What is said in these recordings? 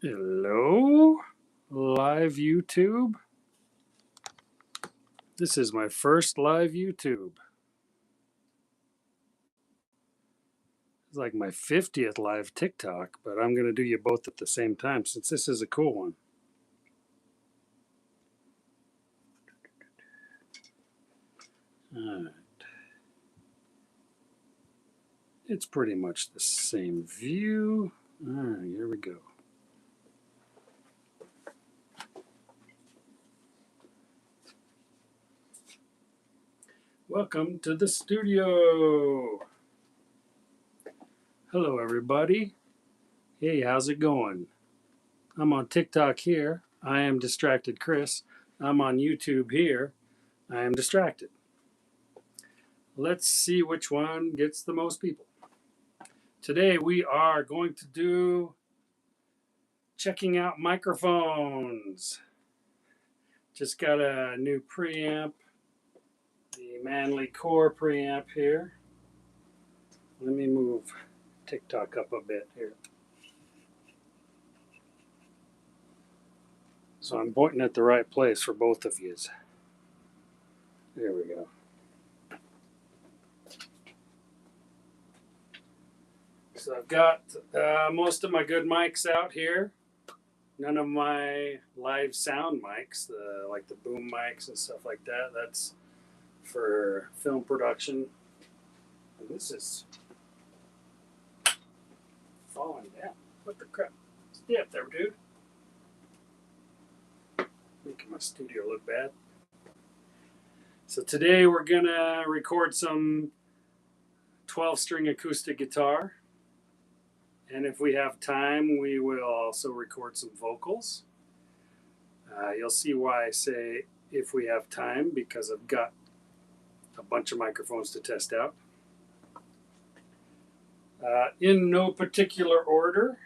Hello, live YouTube. This is my first live YouTube. It's like my 50th live TikTok, but I'm going to do you both at the same time since this is a cool one. All right. It's pretty much the same view. All right, here we go. Welcome to the studio. Hello, everybody. Hey, how's it going? I'm on TikTok here. I am Distracted Chris. I'm on YouTube here. I am Distracted. Let's see which one gets the most people. Today we are going to do checking out microphones. Just got a new preamp, the Manley Core preamp here. Let me move TikTok up a bit here. So I'm pointing at the right place for both of you. There we go. So I've got most of my good mics out here. None of my live sound mics, like the boom mics and stuff like that. That's for film production. And this is falling down. What the crap? Stay up there, dude. Making my studio look bad. So today we're gonna record some 12-string acoustic guitar. And if we have time, we will also record some vocals. You'll see why I say if we have time, because I've got a bunch of microphones to test out. In no particular order.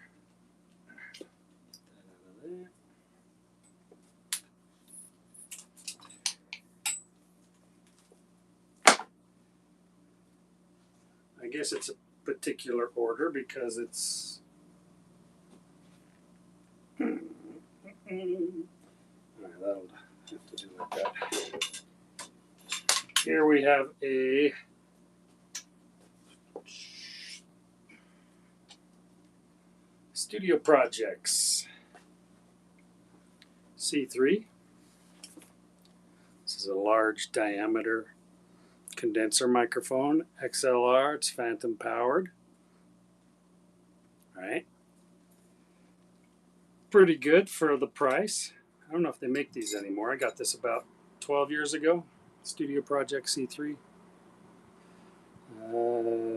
I guess it's a particular order because it's all right, that'll have to do like that. Here we have a Studio Projects C3. This is a large diameter condenser microphone, XLR. It's phantom powered. All right. Pretty good for the price. I don't know if they make these anymore. I got this about 12 years ago. Studio Project C3.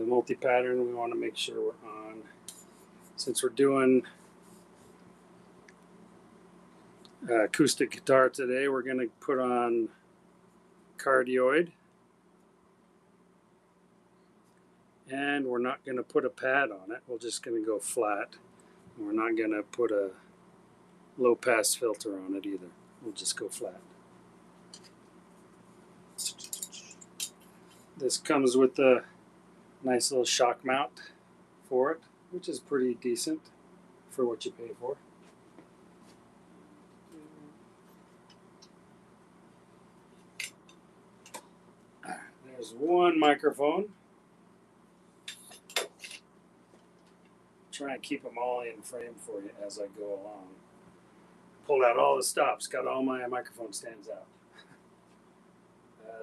Multi-pattern, we want to make sure we're on. Since we're doing acoustic guitar today, we're going to put on cardioid. And we're not going to put a pad on it. We're just going to go flat. And we're not going to put a low pass filter on it either. We'll just go flat. This comes with a nice little shock mount for it, which is pretty decent for what you pay for. There's one microphone. Try and keep them all in frame for you as I go along. Pulled out all the stops, got all my microphone stands out.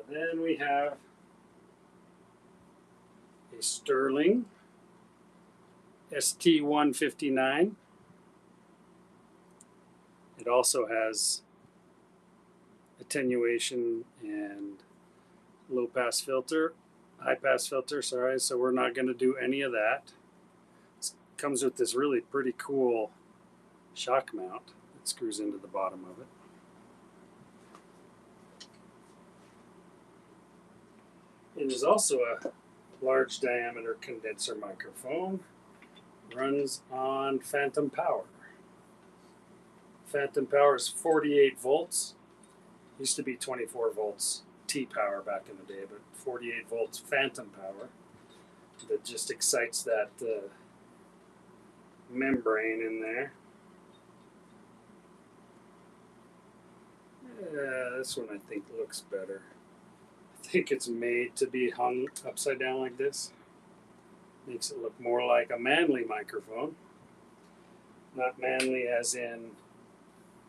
Then we have a Sterling ST159. It also has attenuation and low pass filter, high pass filter, sorry, so we're not going to do any of that. It comes with this really pretty cool shock mount that screws into the bottom of it. It is also a large diameter condenser microphone. Runs on phantom power. Phantom power is 48 volts. Used to be 24 volts T-power back in the day, but 48 volts phantom power that just excites that membrane in there. this one I think looks better. I think it's made to be hung upside down like this. Makes it look more like a Manley microphone. Not Manley as in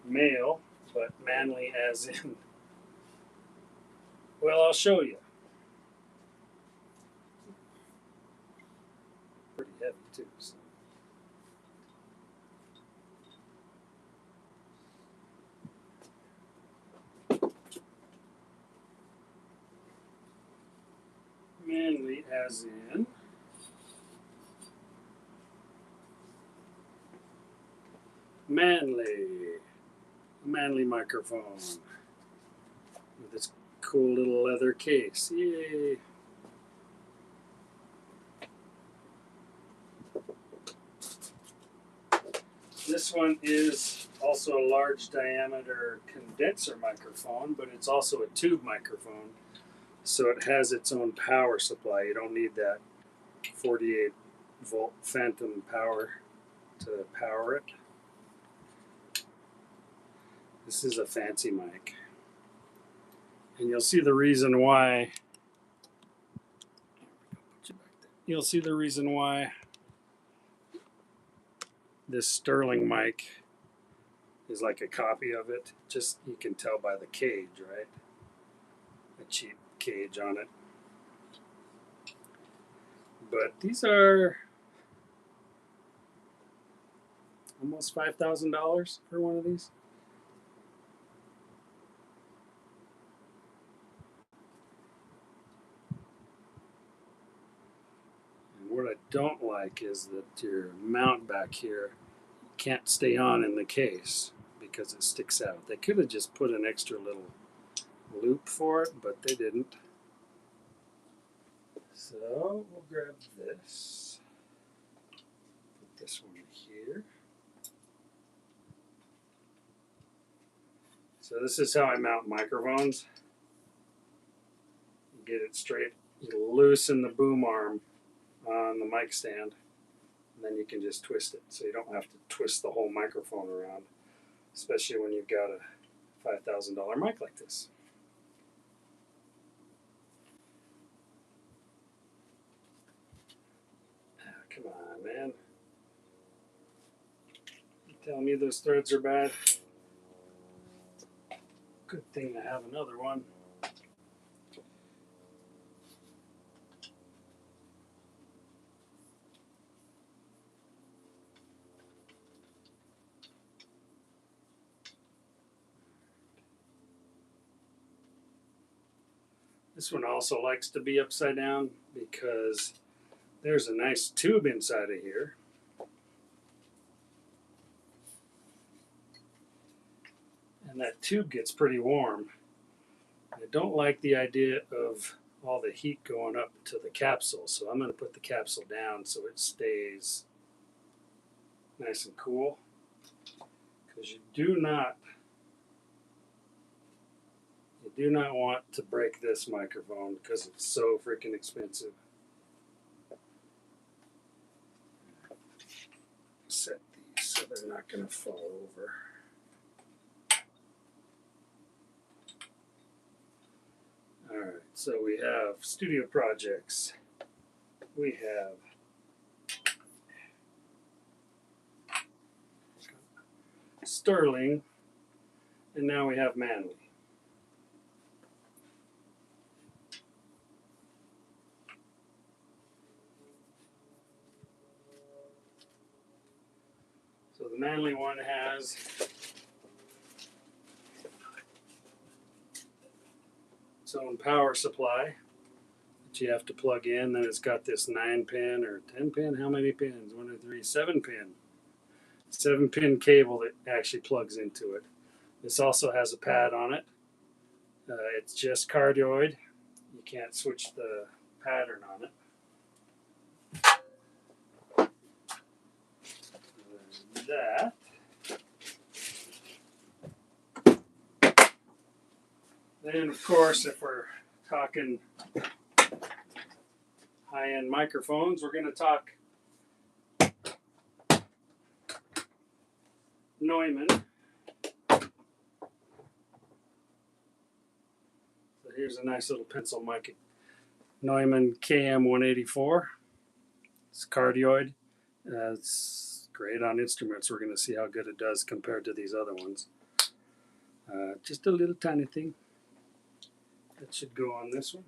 male, but Manley as in, well, I'll show you. Pretty heavy too. So. Manley as in Manley. A Manley microphone with this cool little leather case. Yay! This one is also a large diameter condenser microphone, but it's also a tube microphone. So it has its own power supply. You don't need that 48 volt phantom power to power it. This is a fancy mic. And you'll see the reason why. You'll see the reason why this Sterling mic is like a copy of it. Just, you can tell by the cage, right? A cheap cage on it. But these are almost $5,000 for one of these. And what I don't like is that your mount back here can't stay on in the case because it sticks out. They could have just put an extra little loop for it, but they didn't. So we'll grab this, put this one here. So this is how I mount microphones. You get it straight, you loosen the boom arm on the mic stand, and then you can just twist it. So you don't have to twist the whole microphone around, especially when you've got a $5,000 mic like this. Come on, man. You telling me those threads are bad? Good thing to have another one. This one also likes to be upside down because there's a nice tube inside of here. And that tube gets pretty warm. I don't like the idea of all the heat going up to the capsule, so I'm going to put the capsule down so it stays nice and cool. Because you do not want to break this microphone because it's so freaking expensive. Set these so they're not going to fall over. Alright, so we have studio projects. We have Sterling, and now we have Manley. So the Manley one has its own power supply that you have to plug in. Then it's got this 9-pin or 10-pin, how many pins? 1, 2, 3, 7-pin. 7-pin cable that actually plugs into it. This also has a pad on it. It's just cardioid. You can't switch the pattern on it. That. Then, of course, if we're talking high-end microphones, we're going to talk Neumann. here's a nice little pencil mic. Neumann KM184. It's cardioid. It's great on instruments. We're going to see how good it does compared to these other ones. Just a little tiny thing. That should go on this one.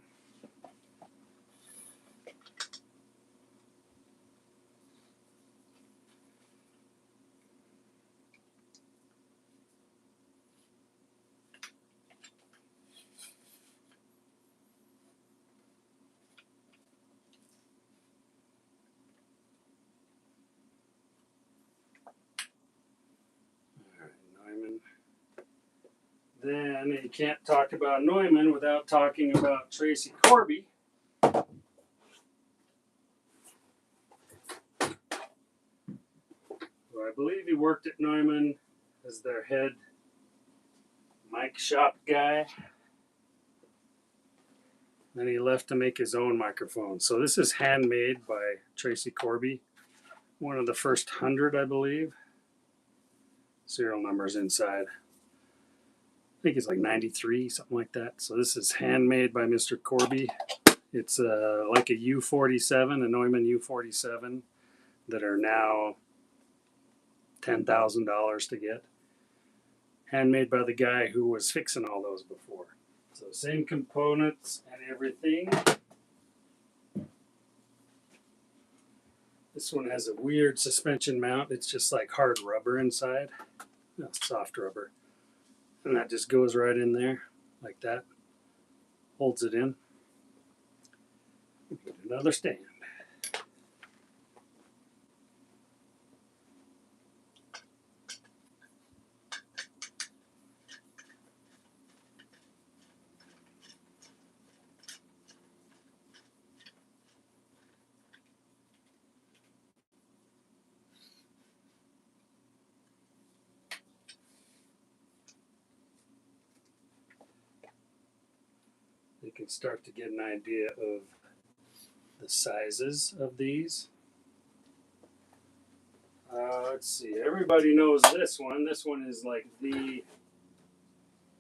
Neumann. Then you can't talk about Neumann without talking about Tracy Corby. Who I believe he worked at Neumann as their head mic shop guy. Then he left to make his own microphone. So this is handmade by Tracy Corby. One of the first 100, I believe. Serial numbers inside. I think it's like 93, something like that. So this is handmade by Mr. Corby. It's like a U47, a Neumann U47, that are now $10,000 to get. Handmade by the guy who was fixing all those before. So same components and everything. This one has a weird suspension mount. It's just like hard rubber inside. No, soft rubber. And that just goes right in there like that. Holds it in. Get another stand. You can start to get an idea of the sizes of these. Let's see. Everybody knows this one. This one is like this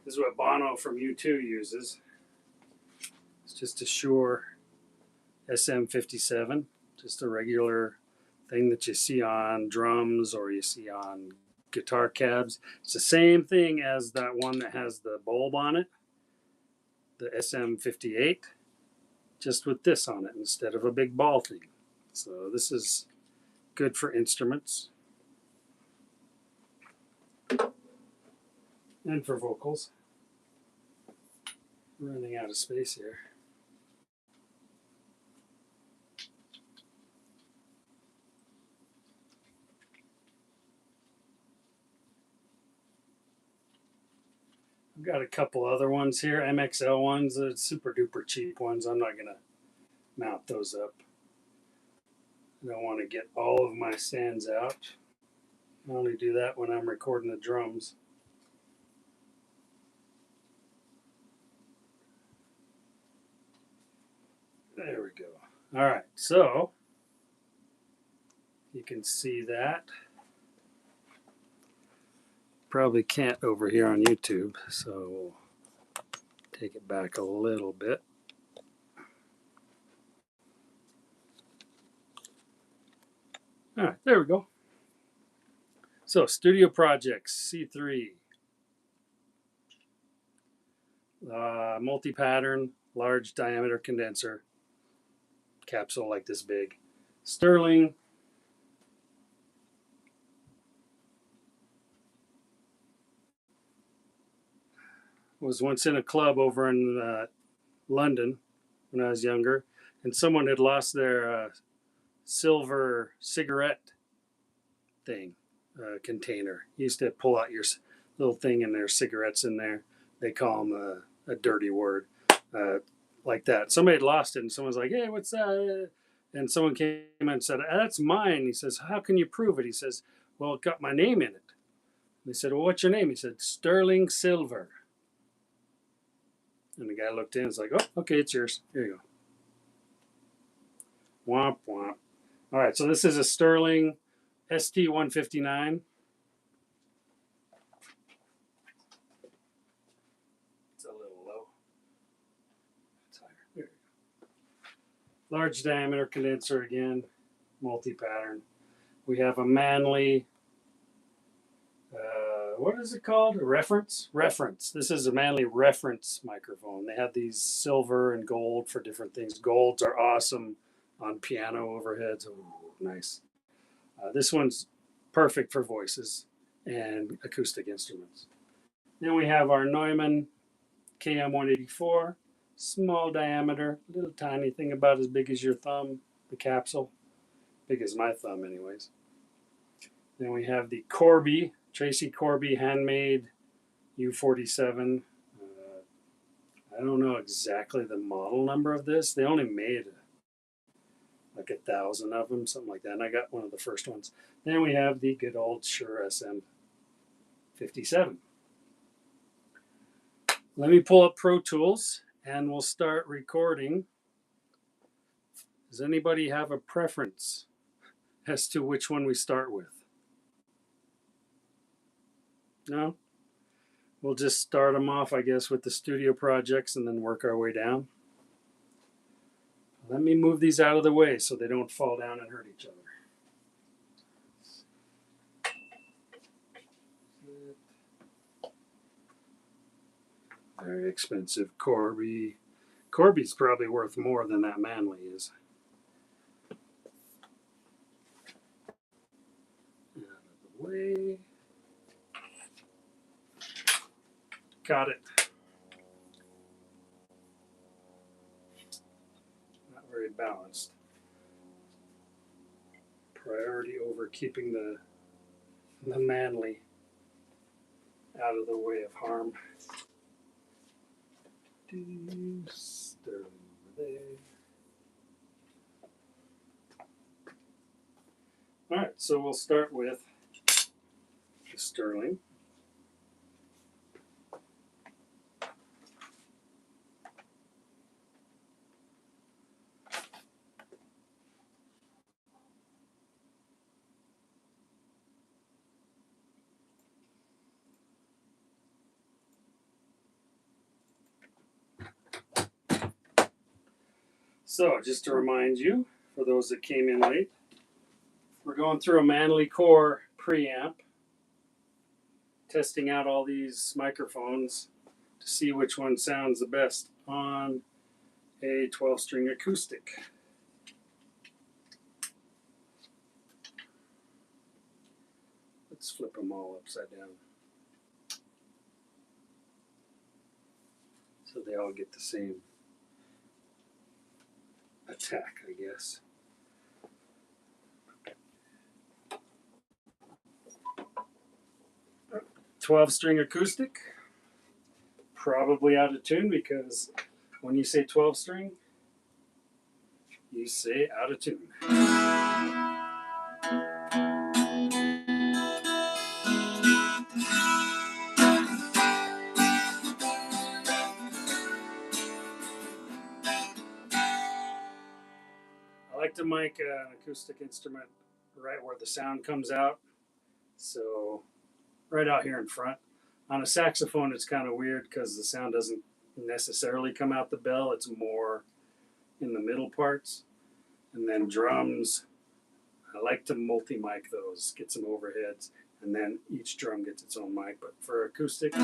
is what Bono from U2 uses. It's just a Shure SM57, just a regular thing that you see on drums or you see on guitar cabs. It's the same thing as that one that has the bulb on it, the SM58, just with this on it instead of a big ball thing. So this is good for instruments and for vocals. Running out of space here. I've got a couple other ones here, MXL ones, super duper cheap ones. I'm not going to mount those up. I don't want to get all of my stands out. I only do that when I'm recording the drums. There we go. All right, so you can see that. Probably can't over here on YouTube, so we'll take it back a little bit. All right, there we go. So, Studio Projects C3. Multi-pattern, large diameter condenser. Capsule like this big. Sterling. Was once in a club over in London when I was younger, and someone had lost their silver cigarette thing container. You used to pull out your little thing and there's cigarettes in there. They call them a dirty word, like that. Somebody had lost it, and someone's like, "Hey, what's that?" And someone came in and said, "That's mine." He says, "How can you prove it?" He says, "Well, it got my name in it." They said, "Well, what's your name?" He said, "Sterling Silver." And the guy looked in and was like, "Oh, okay, it's yours. Here you go." Womp womp. All right, so this is a Sterling ST159. It's a little low. Large diameter condenser again, multi-pattern. We have a Manley, what is it called? A reference? Reference. This is a Manley reference microphone. They have these silver and gold for different things. Golds are awesome on piano overheads. Ooh, nice. This one's perfect for voices and acoustic instruments. Then we have our Neumann KM184, small diameter, little tiny thing about as big as your thumb, the capsule, big as my thumb anyways. Then we have the Corby, Tracy Corby handmade U47. I don't know exactly the model number of this. They only made like 1,000 of them, something like that. And I got one of the first ones. Then we have the good old Shure SM57. Let me pull up Pro Tools and we'll start recording. Does anybody have a preference as to which one we start with? No? We'll just start them off, I guess, with the studio projects and then work our way down. Let me move these out of the way so they don't fall down and hurt each other. Very expensive Corby. Corby's probably worth more than that Manley is. Out of the way. Got it. Not very balanced. Priority over keeping the Manley out of the way of harm. Sterling over there. All right, so we'll start with the Sterling. So just to remind you, for those that came in late, we're going through a Manley Core preamp, testing out all these microphones to see which one sounds the best on a 12-string acoustic. Let's flip them all upside down so they all get the same attack, I guess. Oh, 12-string acoustic, probably out of tune because when you say 12-string, you say out of tune. I like to mic an acoustic instrument right where the sound comes out, so right out here in front. On a saxophone, it's kind of weird because the sound doesn't necessarily come out the bell. It's more in the middle parts. And then drums, I like to multi-mic those, get some overheads, and then each drum gets its own mic. But for acoustic, all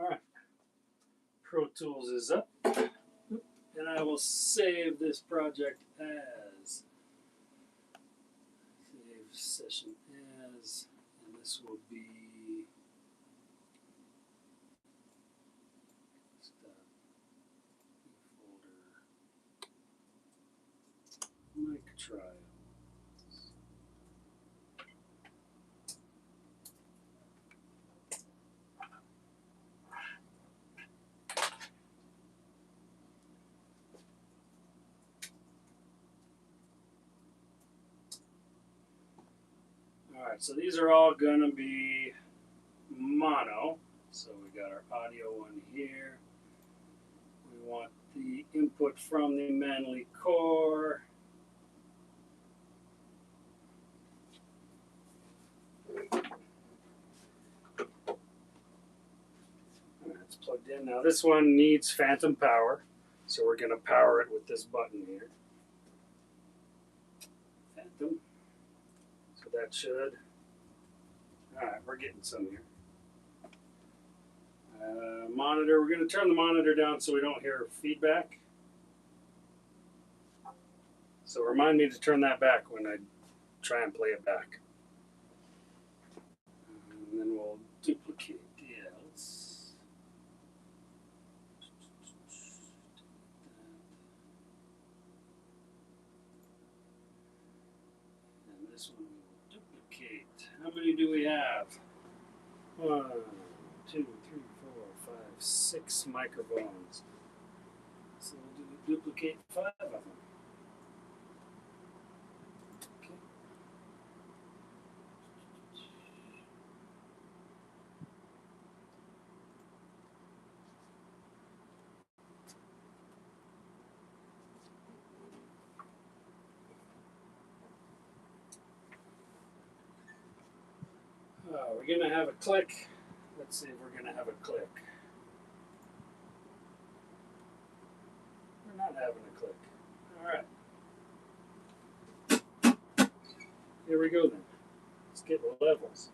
right, Pro Tools is up. And I will save this project as, save session as, and this will be trial. Alright, so these are all going to be mono. So we got our audio one here. We want the input from the Manley core. It's plugged in. Now this one needs phantom power, so we're going to power it with this button here. Phantom. So that should. Alright, we're getting some here. Monitor, we're going to turn the monitor down so we don't hear feedback. So remind me to turn that back when I try and play it back. And then we'll duplicate the else. And this one we will duplicate. How many do we have? 1, 2, 3, 4, 5, 6 microphones. So we'll duplicate 5 of them. Okay. We're going to have a click. Let's see if we're going to have a click. We're not having a click. All right. Here we go then. Let's get the levels.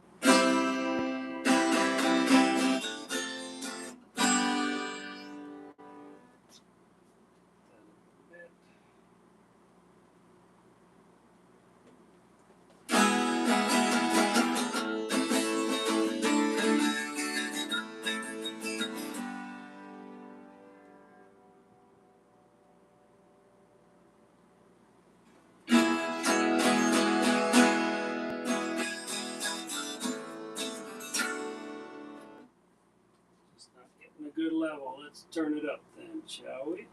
A good level. Let's turn it up then, shall we?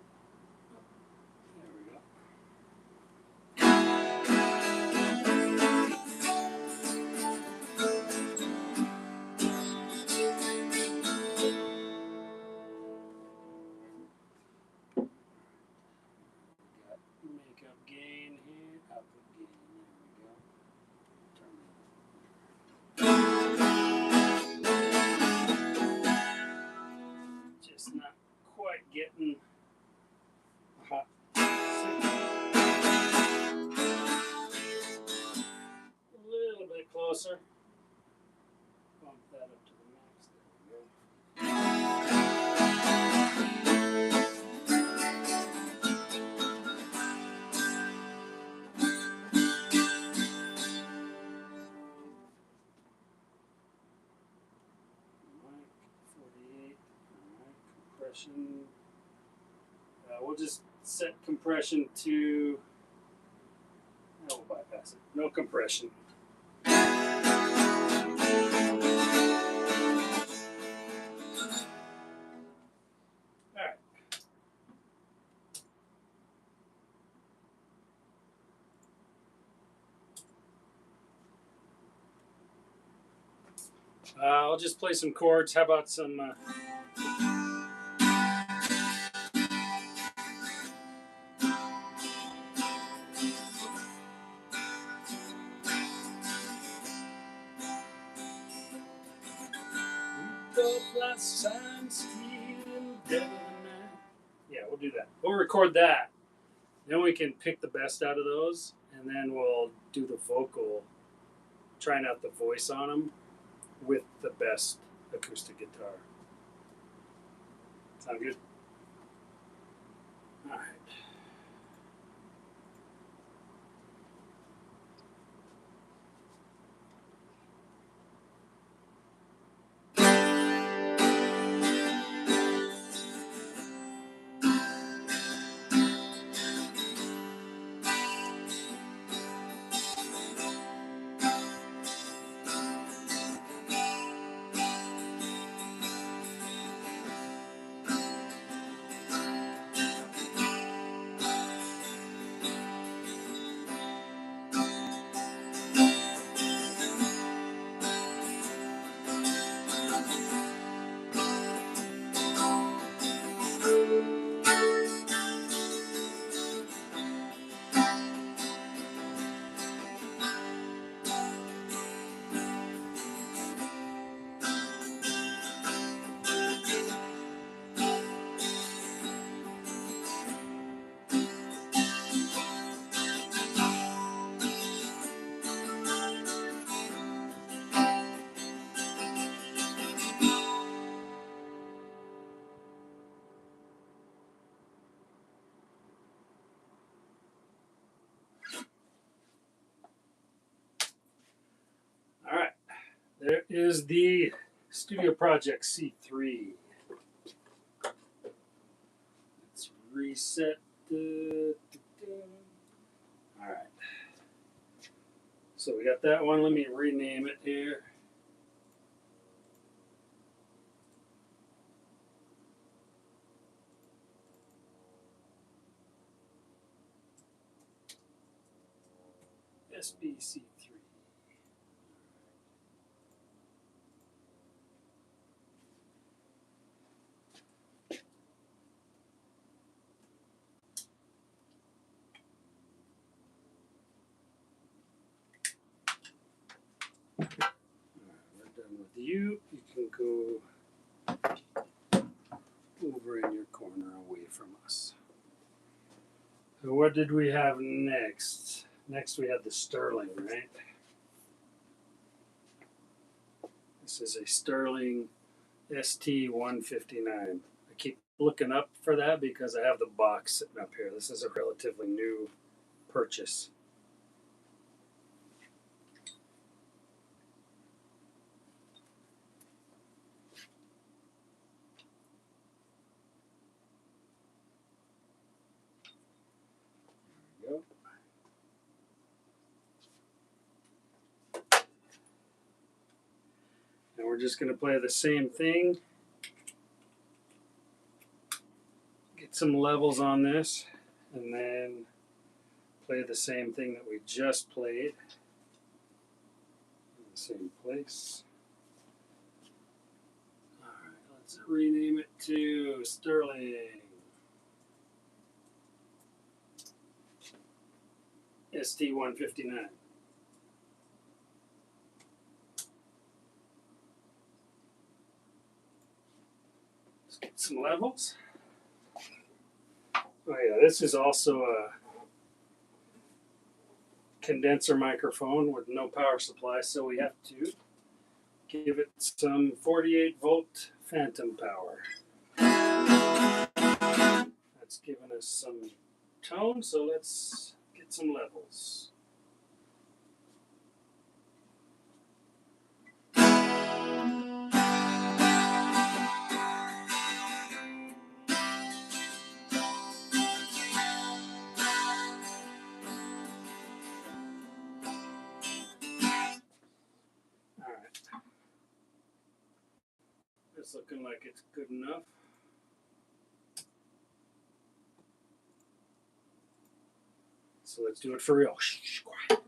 There we go. Got makeup gain here, output gain. There we go. Turn it up. Just not quite getting hot. A little bit closer. Bump that up to the max. There we go. Mic 48. Compression. We'll just set compression to. No, we'll bypass it. No compression. Alright. I'll just play some chords. How about some. Yeah, we'll do that. We'll record that. Then we can pick the best out of those, and then we'll do the vocal, trying out the voice on them with the best acoustic guitar. Sound good? All right. There is the Studio Project C3. Let's reset the. All right. So we got that one. Let me rename it here. SBC3. We're done with you. You can go over in your corner away from us. So what did we have next? Next we had the Sterling, right? This is a Sterling ST159. I keep looking up for that because I have the box sitting up here. This is a relatively new purchase. There we go. And we're just going to play the same thing. Get some levels on this, and then play the same thing that we just played in the same place. Alright, let's rename it to Sterling ST159. Let's get some levels. Oh yeah, this is also a condenser microphone with no power supply, so we have to give it some 48-volt phantom power. That's giving us some tone, so let's get some levels. Alright. It's looking like it's good enough. So let's do it for real. Shh, quiet.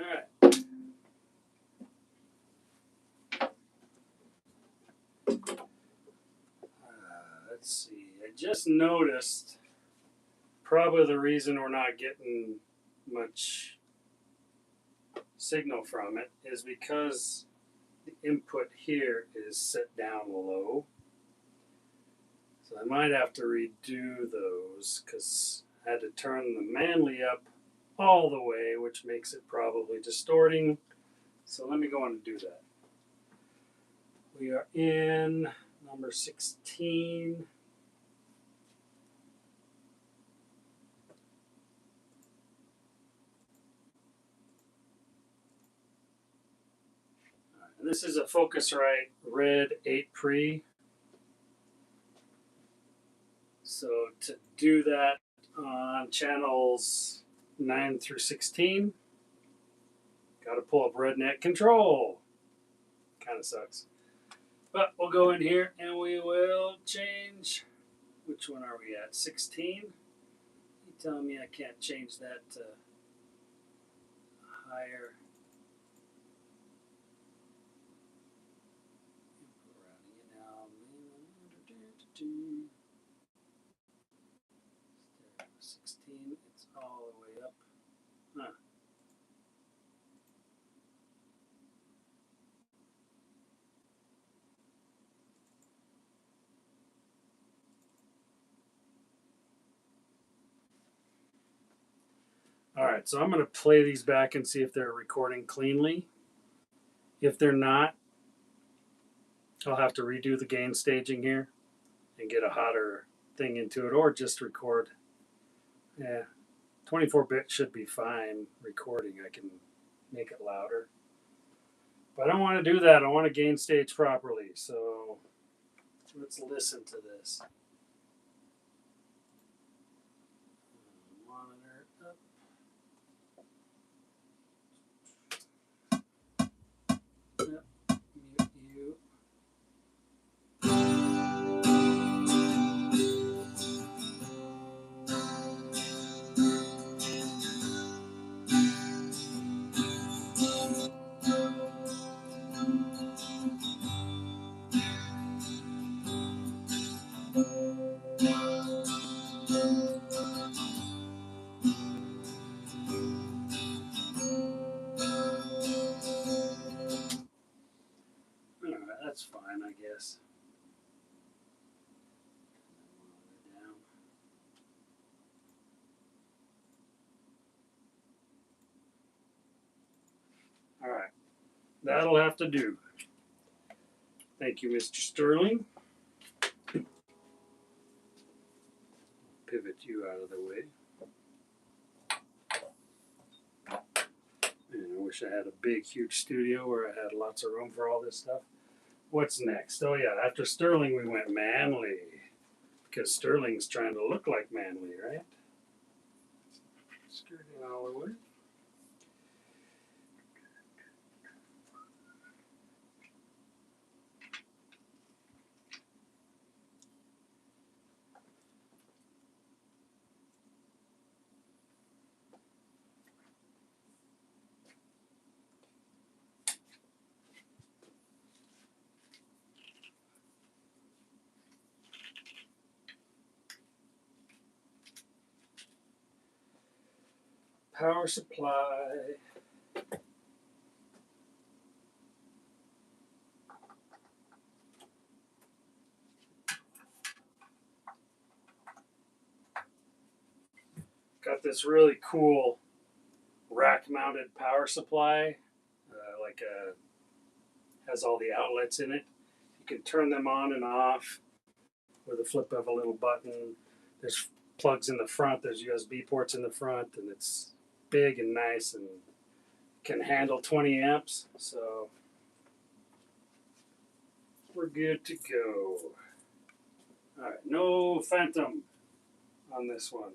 Alright. Let's see. I just noticed probably the reason we're not getting much signal from it is because the input here is set down low. So I might have to redo those because I had to turn the Manley up all the way, which makes it probably distorting. So let me go on and do that. We are in number 16. this is a Focusrite Red 8 Pre. So to do that on channels 9 through 16, got to pull up RedNet Control. Kind of sucks. But we'll go in here and we will change. Which one are we at? 16? You telling me I can't change that to higher? Rounding it down. 16, it's all the way up. Huh. All right, so I'm going to play these back and see if they're recording cleanly. If they're not, I'll have to redo the gain staging here and get a hotter thing into it, or just record. Yeah, 24-bit should be fine recording. I can make it louder. But I don't want to do that. I want to gain stage properly. So let's listen to this. Monitor up. Yep. Mute you. All right, that's fine, I guess. Down. All right, that'll have to do. Thank you, Mr. Sterling. Pivot you out of the way. And I wish I had a big, huge studio where I had lots of room for all this stuff. What's next? Oh yeah, after Sterling we went Manley. Because Sterling's trying to look like Manley, right? Skirting all the way. Power supply. Got this really cool rack-mounted power supply. Has all the outlets in it. You can turn them on and off with a flip of a little button. There's plugs in the front. There's USB ports in the front, and it's big and nice and can handle 20 amps. So we're good to go. All right, no phantom on this one.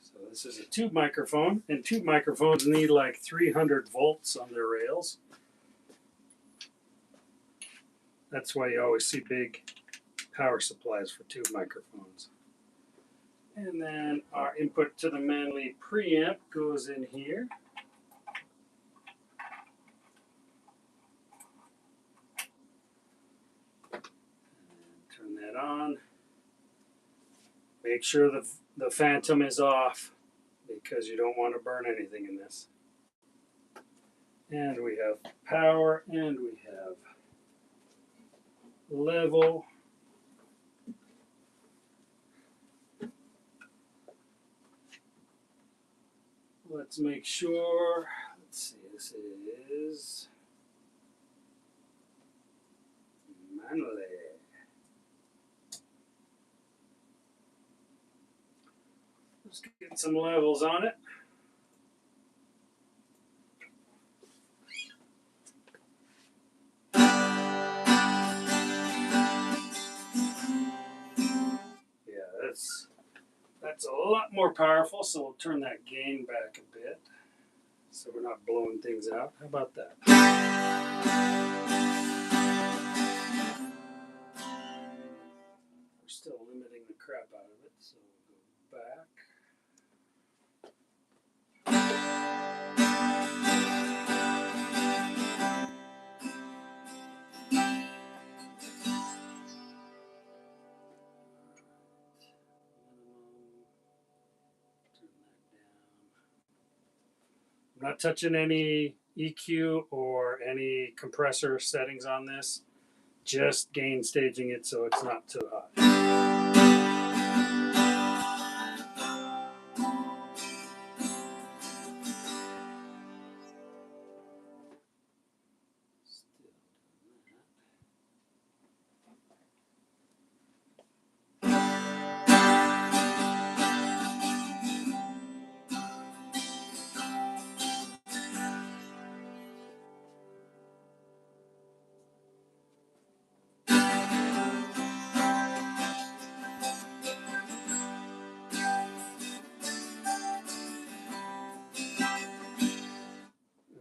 So this is a tube microphone, and tube microphones need like 300 volts on their rails. That's why you always see big power supplies for tube microphones. And then our input to the Manley preamp goes in here. And turn that on. Make sure the phantom is off because you don't want to burn anything in this. And we have power and we have level. Let's make sure. Let's see, this is Just getting some levels on it. Yeah, that's a lot more powerful, so we'll turn that gain back a bit so we're not blowing things out. How about that? We're still limiting the crap out of it, so we'll go back. I'm not touching any EQ or any compressor settings on this, just gain staging it so it's not too hot.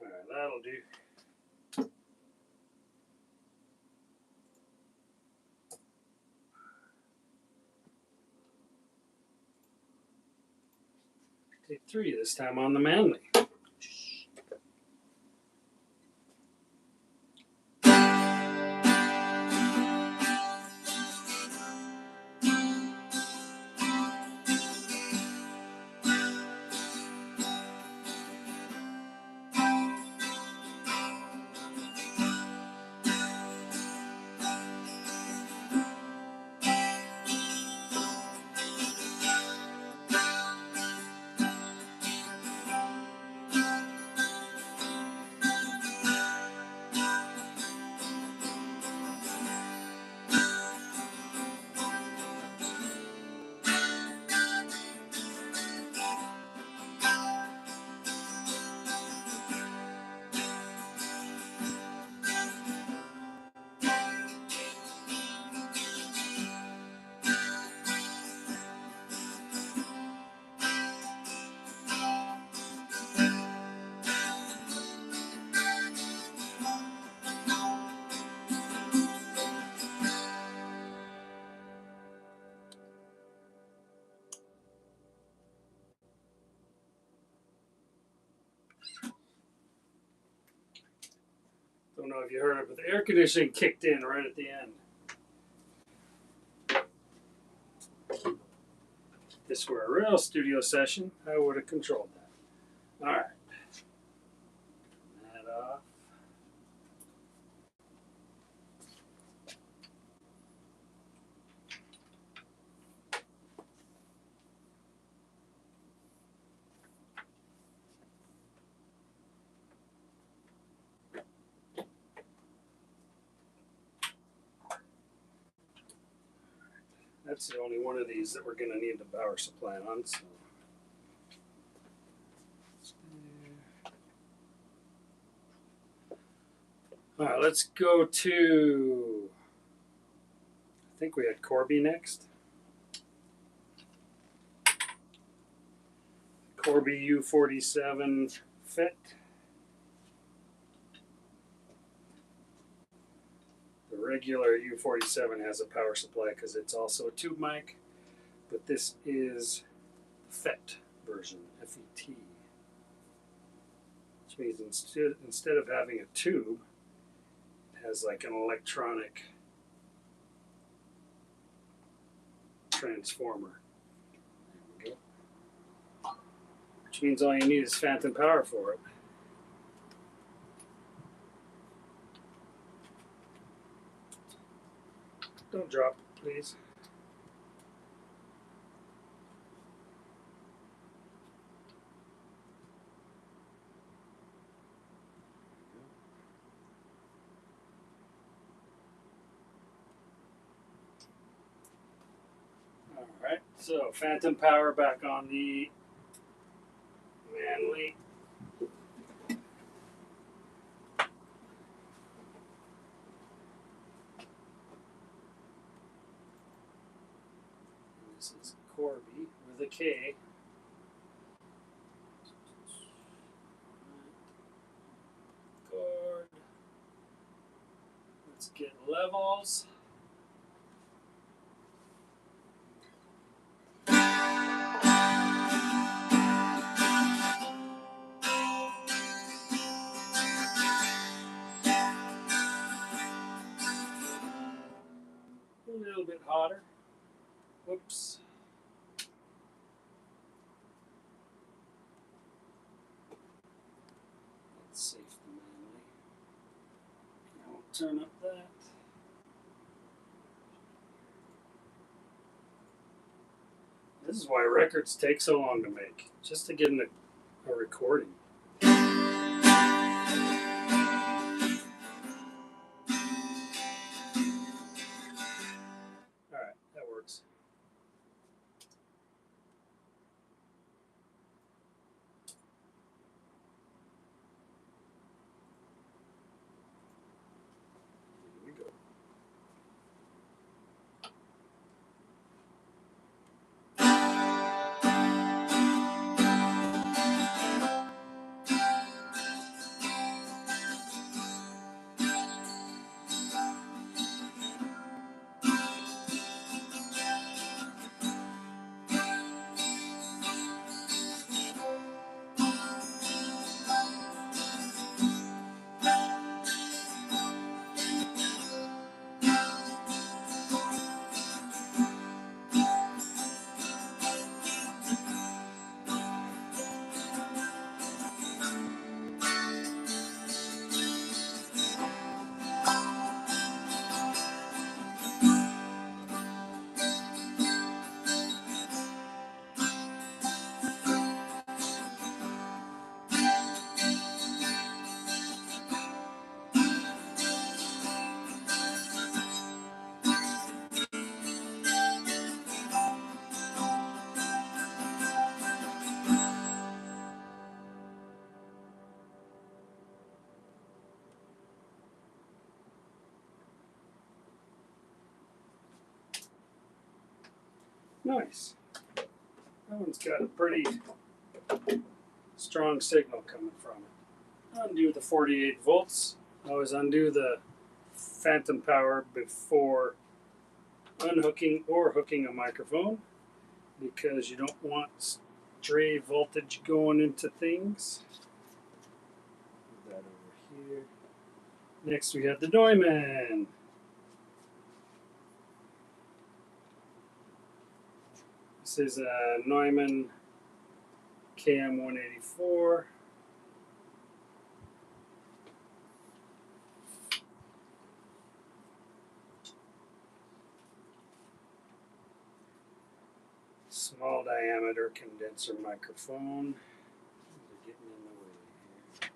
Alright, that'll do. Take 3 this time on the Manley. Don't know if you heard it, but the air conditioning kicked in right at the end. If this were a real studio session, I would have controlled that. Alright. Turn that off. That's the only one of these that we're going to need the power supply on. So. All right, let's go to, I think we had Corby next. Corby U47 FET. The regular U47 has a power supply because it's also a tube mic, but this is the FET version, F-E-T. Which means instead of having a tube, it has like an electronic transformer. There we go. Which means all you need is phantom power for it. Don't drop, please. All right. So, phantom power back on the Manley. And this is Corby with a K. Chord. Let's get levels. A little bit hotter. Whoops. Let's save the Manley. I won't turn up that. This is why records take so long to make, just to get in a recording. Alright, that works. Here we go. Nice. That one's got a pretty strong signal coming from it. Undo the 48 volts. Always undo the phantom power before unhooking or hooking a microphone, because you don't want stray voltage going into things. Put that over here. Next we have the Neumann. This is a Neumann KM184. Small diameter condenser microphone. They're getting in the way here.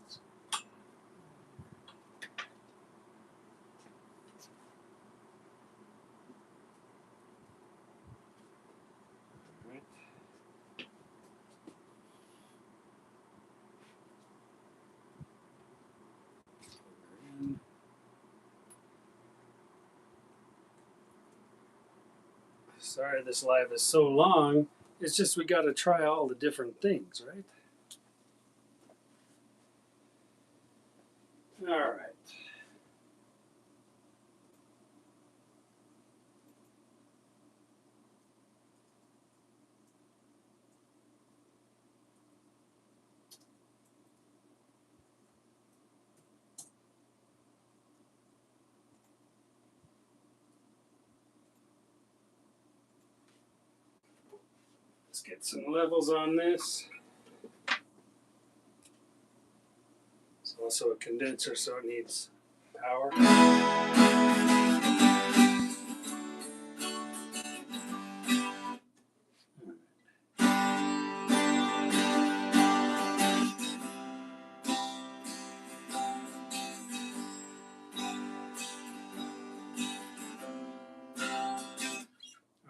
All right. Sorry this live is so long. It's just we got to try all the different things, right? All right. Let's get some levels on this. It's also a condenser, so it needs power. All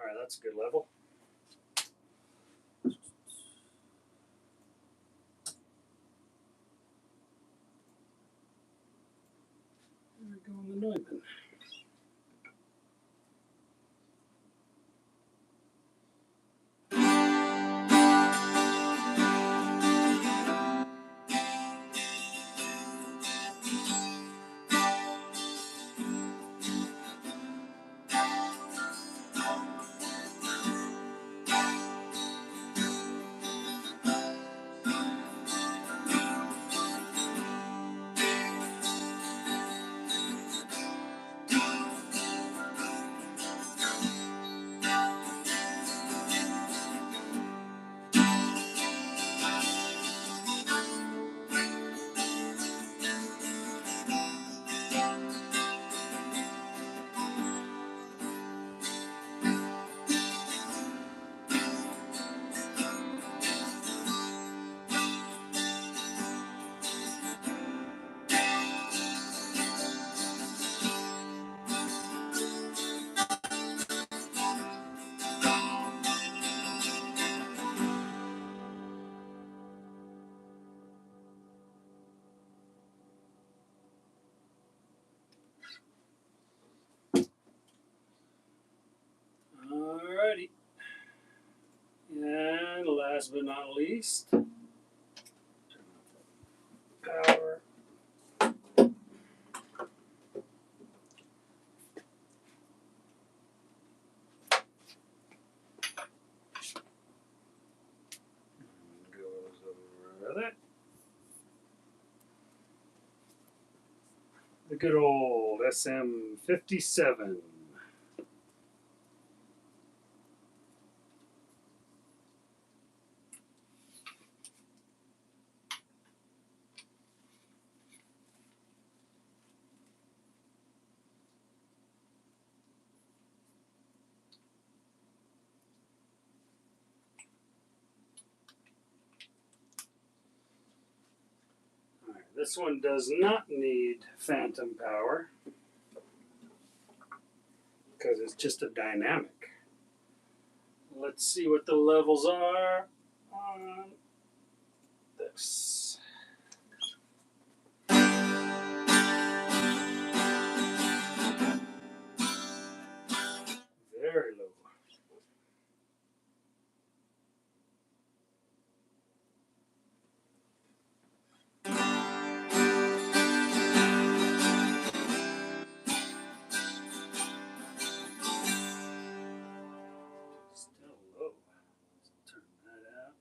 right, that's a good level. Neumann. Alrighty. And last but not least, power. Goes over that. The good old SM57. This one does not need phantom power because it's just a dynamic. Let's see what the levels are on this. Very low. Still low. Let's turn that out.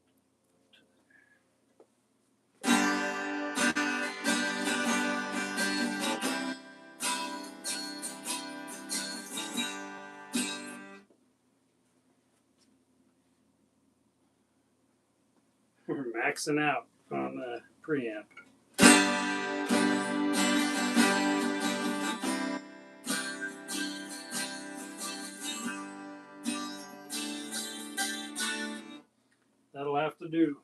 We're maxing out on the preamp. That'll have to do.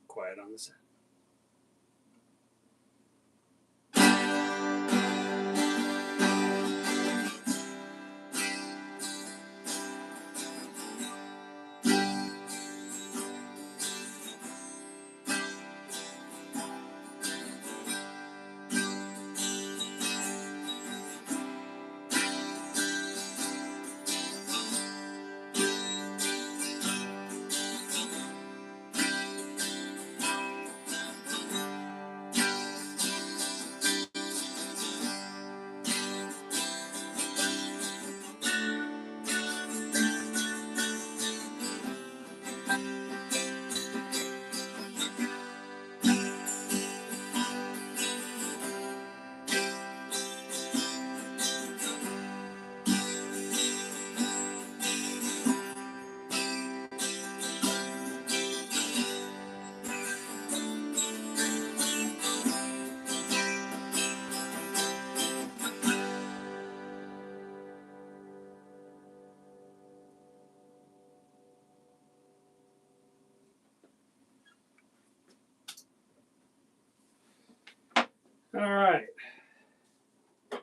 Quiet on the set. All right. That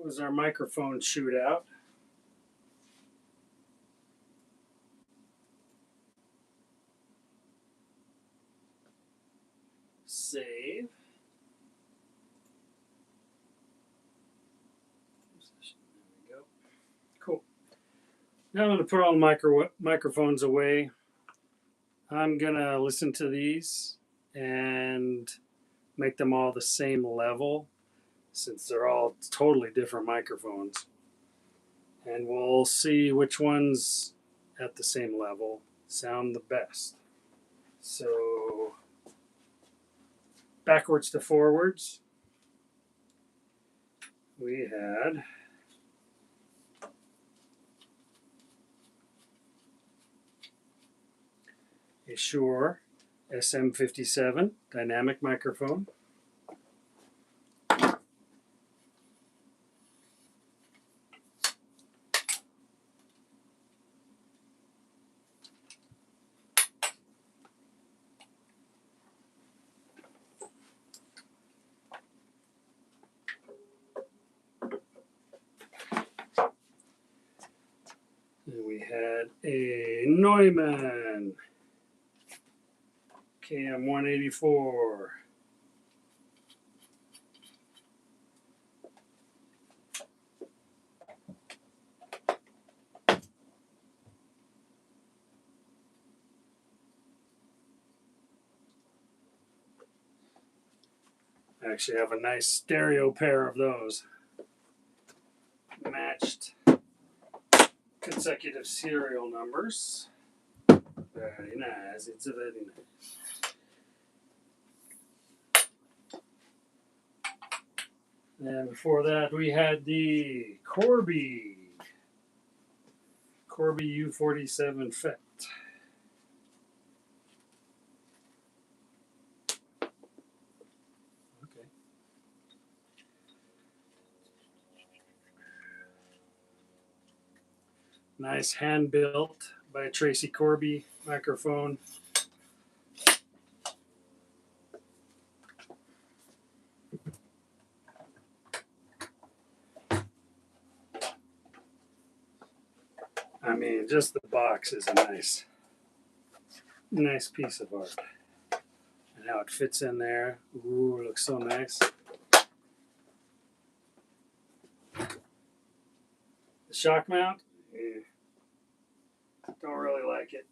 was our microphone shootout. save. There we go. Cool. Now I'm going to put all the microphones away. I'm going to listen to these and make them all the same level, since they're all totally different microphones. And we'll see which ones at the same level sound the best. So, backwards to forwards, we had a Shure SM57 dynamic microphone. And we had a Neumann KM184. I actually have a nice stereo pair of those. Matched consecutive serial numbers. Very nice. It's a very nice. And before that, we had the Corby U47 FET. Okay. Nice hand built by Tracy Corby microphone. I mean, just the box is a nice piece of art. And how it fits in there. Ooh, it looks so nice. The shock mount, don't really like it.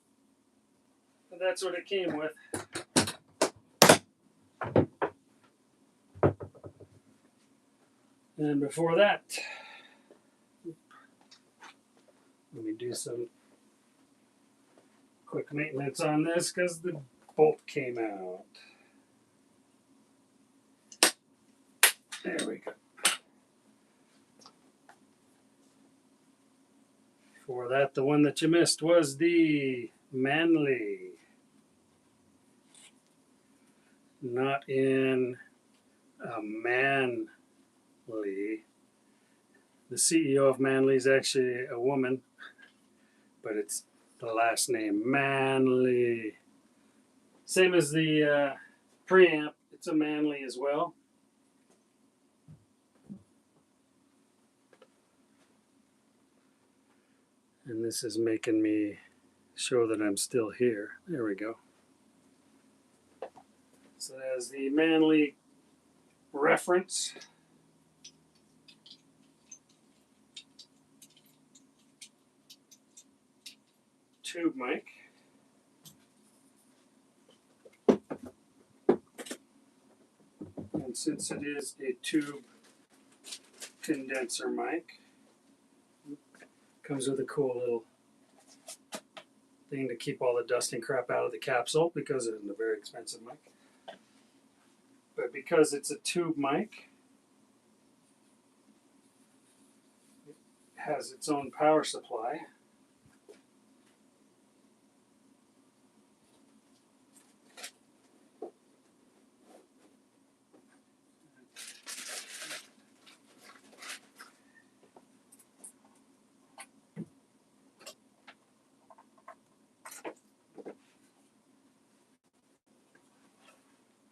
But that's what it came with. And before that, let me do some quick maintenance on this because the bolt came out. There we go. Before that, the one that you missed was the Manley. Not in a Manley. The CEO of Manley is actually a woman, but it's the last name, Manley. Same as the preamp, it's a Manley as well. And this is making me show that I'm still here. There we go. So there's the Manley reference. Tube mic. And since it is a tube condenser mic, comes with a cool little thing to keep all the dust and crap out of the capsule because it isn't a very expensive mic. But because it's a tube mic, it has its own power supply.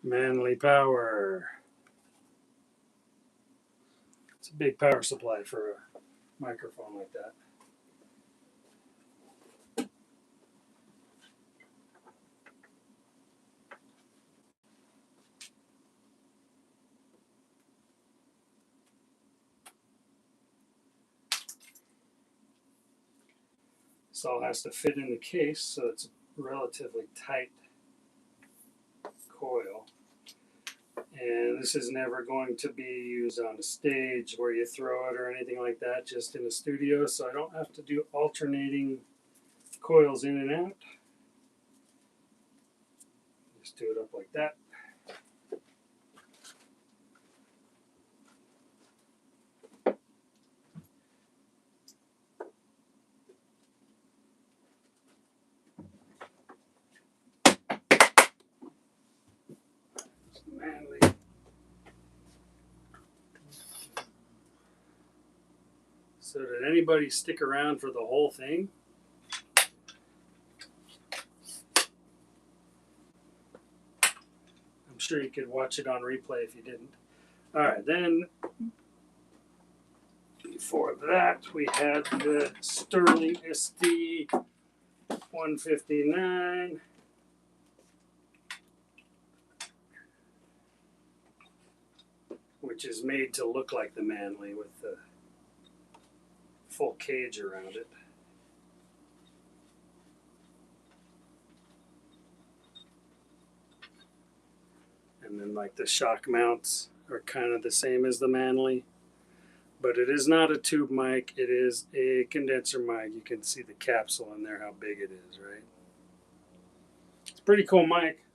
Manley power. It's a big power supply for a microphone like that. This all has to fit in the case, so it's a relatively tight coil. And this is never going to be used on a stage where you throw it or anything like that, just in a studio, so I don't have to do alternating coils in and out. Just do it up like that. Manley. So did anybody stick around for the whole thing? I'm sure you could watch it on replay if you didn't. All right, then before that we had the Sterling SD 159. Which is made to look like the Manley with the full cage around it. And then like the shock mounts are kind of the same as the Manley. But it is not a tube mic, it is a condenser mic. You can see the capsule in there, how big it is, right? It's a pretty cool mic.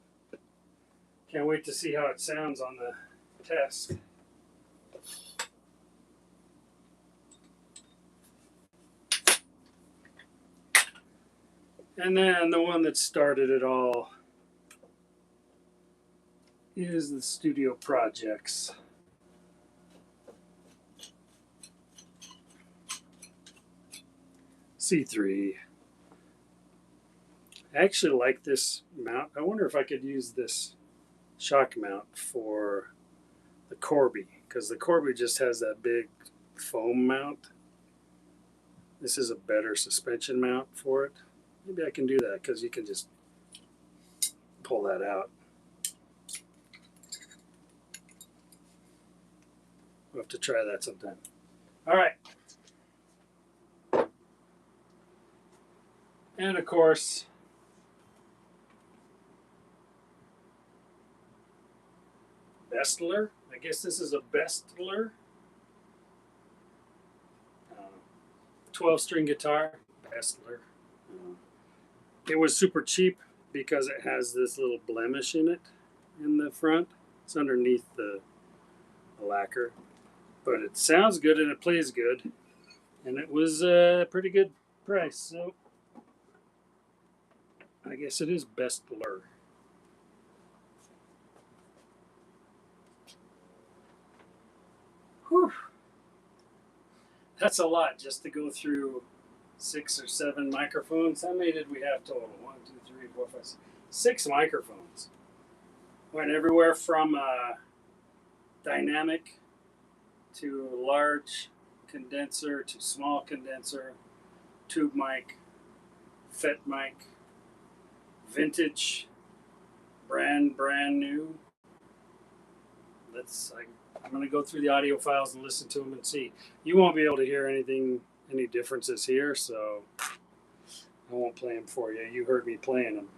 Can't wait to see how it sounds on the test. And then the one that started it all is the Studio Projects. C3. I actually like this mount. I wonder if I could use this shock mount for the Corby, because the Corby just has that big foam mount. This is a better suspension mount for it. Maybe I can do that because you can just pull that out. We'll have to try that sometime. All right. And of course, Bestler. I guess this is a Bestler. 12-string guitar. Bestler. It was super cheap because it has this little blemish in it in the front. It's underneath the lacquer. But it sounds good and it plays good. And it was a pretty good price. So I guess it is Bestler. Whew. That's a lot just to go through 6 or 7 microphones. How many did we have total? 1, 2, 3, 4, 5, 6 microphones. Went everywhere from dynamic to large condenser to small condenser, tube mic, FET mic, vintage, brand new. I'm going to go through the audio files and listen to them and see. You won't be able to hear any differences here, so I won't play them for you. You heard me playing them.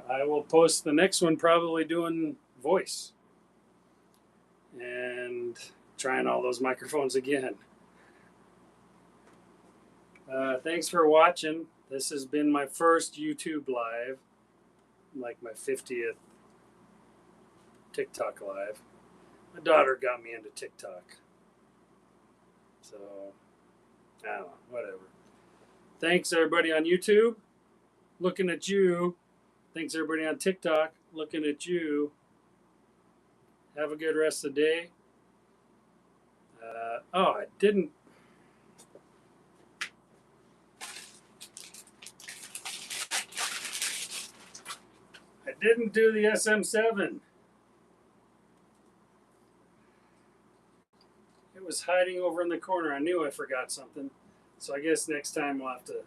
I will post the next one probably doing voice and trying all those microphones again. Thanks for watching. This has been my first YouTube live, like my 50th TikTok live. My daughter got me into TikTok. So, I don't know, whatever. Thanks everybody on YouTube. Looking at you. Thanks everybody on TikTok. Looking at you. Have a good rest of the day. I didn't do the SM7. It was hiding over in the corner. I knew I forgot something. So I guess next time we'll have to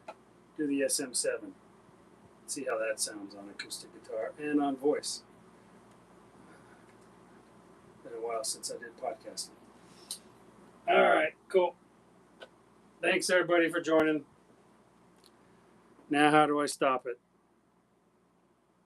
do the SM7. See how that sounds on acoustic guitar and on voice. Been a while since I did podcasting. All right, cool. Thanks everybody for joining. Now how do I stop it?